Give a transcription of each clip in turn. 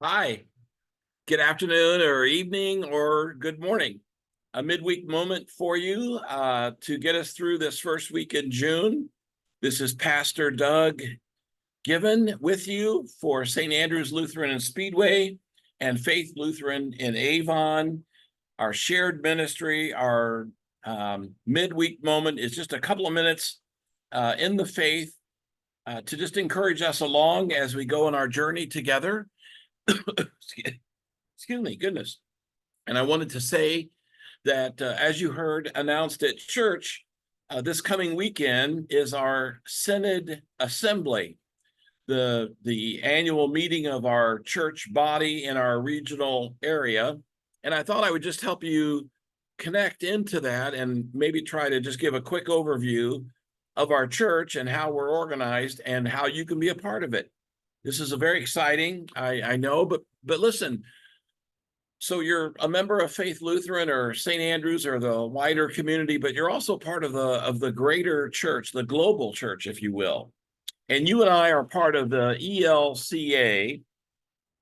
Hi, good afternoon or evening or good morning. A midweek moment for you to get us through this first week in June. This is Pastor Doug Given with you for St. Andrew's Lutheran and Speedway and Faith Lutheran in Avon. Our shared ministry, our midweek moment is just a couple of minutes in the faith to just encourage us along as we go on our journey together. Excuse me, goodness. And I wanted to say that as you heard announced at church, this coming weekend is our Synod Assembly, the annual meeting of our church body in our regional area. And I thought I would just help you connect into that and maybe try to just give a quick overview of our church and how we're organized and how you can be a part of it. This is a very exciting, I know, but listen, so you're a member of Faith Lutheran or St. Andrews or the wider community, but you're also part of the greater church, the global church, if you will. And you and I are part of the ELCA,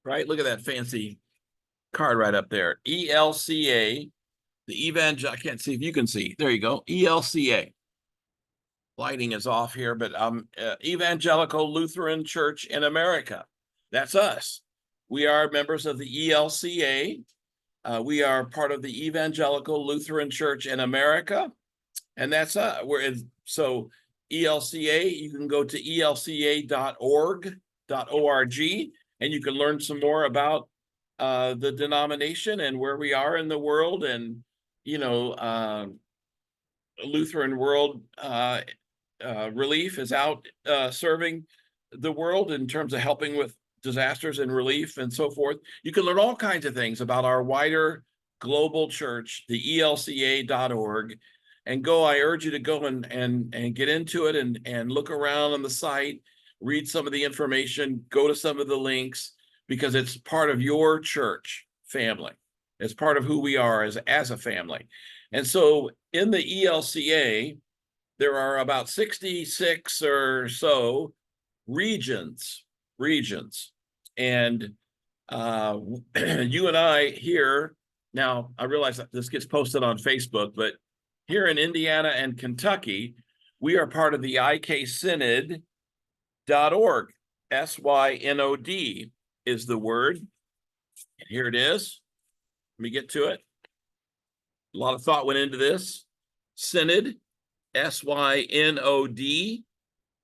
right? Look at that fancy card right up there. ELCA, I can't see if you can see. There you go. ELCA. Lighting is off here, but Evangelical Lutheran Church in America. That's us. We are members of the ELCA. We are part of the Evangelical Lutheran Church in America, and that's so ELCA. You can go to elca.org, and you can learn some more about the denomination and where we are in the world, and Lutheran World Relief is out serving the world in terms of helping with disasters and relief and so forth. You can learn all kinds of things about our wider global church, the elca.org, and I urge you to go and get into it and look around on the site, read some of the information, go to some of the links, because it's part of your church family. It's part of who we are as a family. And so in the ELCA, there are about 66 or so regions. And you and I here, now I realize that this gets posted on Facebook, but here in Indiana and Kentucky, we are part of the IKSynod.org. SYNOD is the word. And here it is. Let me get to it. A lot of thought went into this. Synod, SYNOD,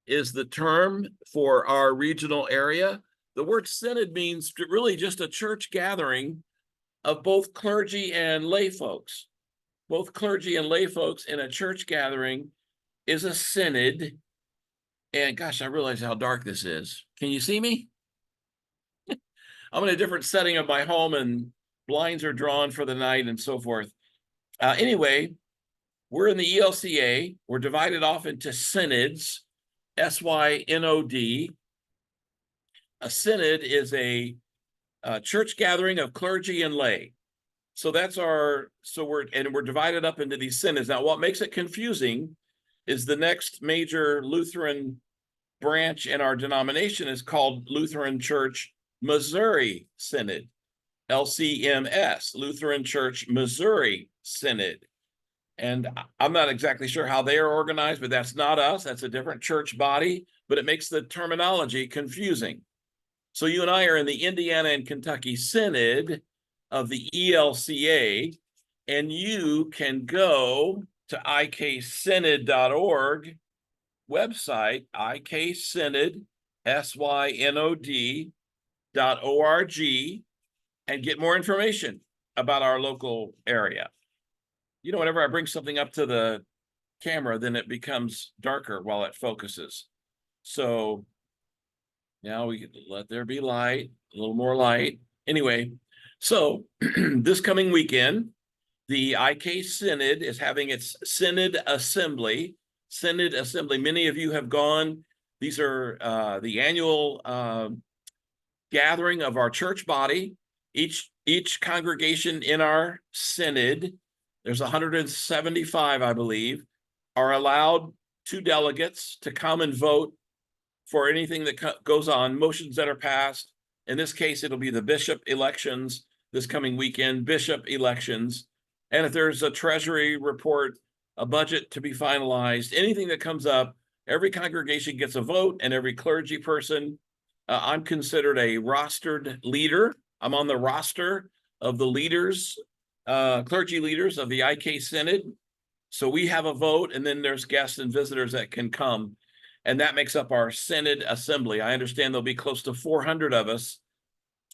is the term for our regional area. The word synod means really just a church gathering of both clergy and lay folks. Both clergy and lay folks in a church gathering is a synod. And gosh, I realize how dark this is. Can you see me? I'm in a different setting of my home and blinds are drawn for the night and so forth. Anyway, we're in the ELCA. We're divided off into synods. SYNOD. A synod is a church gathering of clergy and lay. So we're divided up into these synods. Now, what makes it confusing is the next major Lutheran branch in our denomination is called Lutheran Church Missouri Synod, LCMS, Lutheran Church Missouri Synod. And I'm not exactly sure how they are organized, but that's not us. That's a different church body, but it makes the terminology confusing. So you and I are in the Indiana and Kentucky Synod of the ELCA, and you can go to iksynod.org website, iksynod, SYNOD.org, and get more information about our local area. Whenever I bring something up to the camera, then it becomes darker while it focuses. So now we let there be light, a little more light. Anyway, so this coming weekend, the IK Synod is having its Synod Assembly. Many of you have gone. These are the annual gathering of our church body. Each congregation in our synod, there's 175, I believe, are allowed 2 delegates to come and vote for anything that goes on, motions that are passed, In this case, it'll be the bishop elections this coming weekend, bishop elections. And if there's a treasury report, a budget to be finalized, anything that comes up, every congregation gets a vote, and every clergy person, I'm considered a rostered leader. I'm on the roster of the leaders, clergy leaders of the IK Synod. So we have a vote, and then there's guests and visitors that can come. And that makes up our Synod Assembly. I understand there'll be close to 400 of us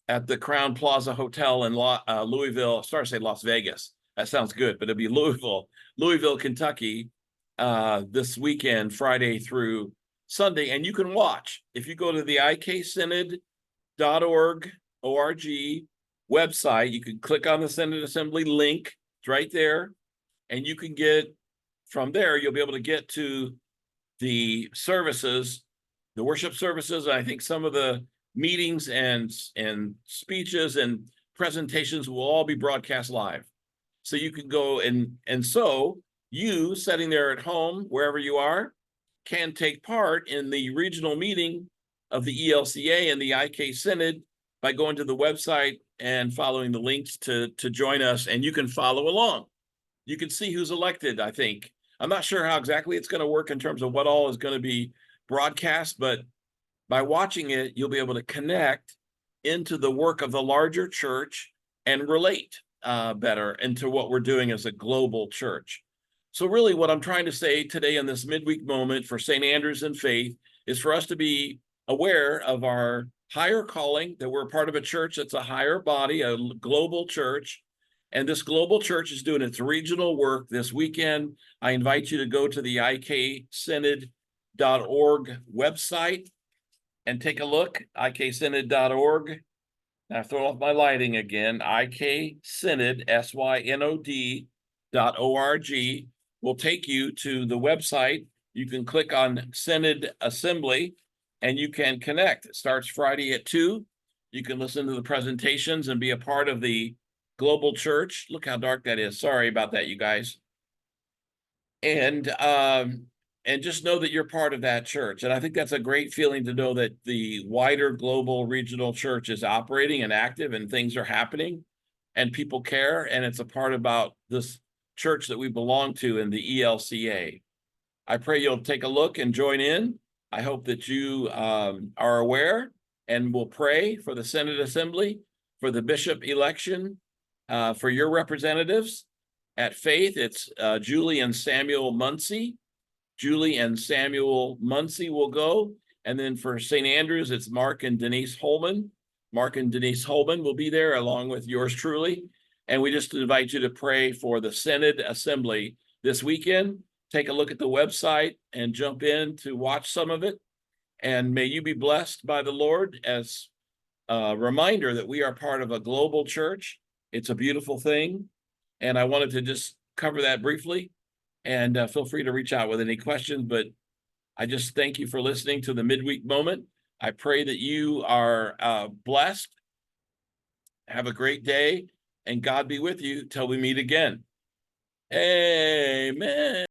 at the Crown Plaza Hotel in Louisville. Sorry to say Las Vegas. That sounds good, but it'll be Louisville, Kentucky, this weekend, Friday through Sunday. And you can watch. If you go to the iksynod.org website, you can click on the Synod Assembly link. It's right there. And you can get, from there, you'll be able to get to the services, the worship services. I think some of the meetings and speeches and presentations will all be broadcast live. So you can go and so you sitting there at home, wherever you are, can take part in the regional meeting of the ELCA and the IK Synod by going to the website and following the links to join us, and you can follow along. You can see who's elected, I think. I'm not sure how exactly it's going to work in terms of what all is going to be broadcast, but by watching it, you'll be able to connect into the work of the larger church and relate better into what we're doing as a global church. So really what I'm trying to say today in this midweek moment for St. Andrew's and Faith is for us to be aware of our higher calling, that we're part of a church that's a higher body, a global church. And this global church is doing its regional work this weekend. I invite you to go to the iksynod.org website and take a look, iksynod.org. Now throw off my lighting again, iksynod, SYNOD.org will take you to the website. You can click on Synod Assembly and you can connect. It starts Friday at 2. You can listen to the presentations and be a part of the global church. Look how dark that is. Sorry about that, you guys. And just know that you're part of that church. And I think that's a great feeling to know that the wider global regional church is operating and active and things are happening and people care. And it's a part about this church that we belong to in the ELCA. I pray you'll take a look and join in. I hope that you are aware and will pray for the Synod Assembly, for the bishop election, for your representatives. At Faith, it's Julie and Samuel Muncie. Julie and Samuel Muncie will go. And then for St. Andrews, it's Mark and Denise Holman. Mark and Denise Holman will be there along with yours truly. And we just invite you to pray for the Synod Assembly this weekend. Take a look at the website and jump in to watch some of it. And may you be blessed by the Lord as a reminder that we are part of a global church. It's a beautiful thing. And I wanted to just cover that briefly. And feel free to reach out with any questions. But I just thank you for listening to the midweek moment. I pray that you are blessed. Have a great day. And God be with you till we meet again. Amen.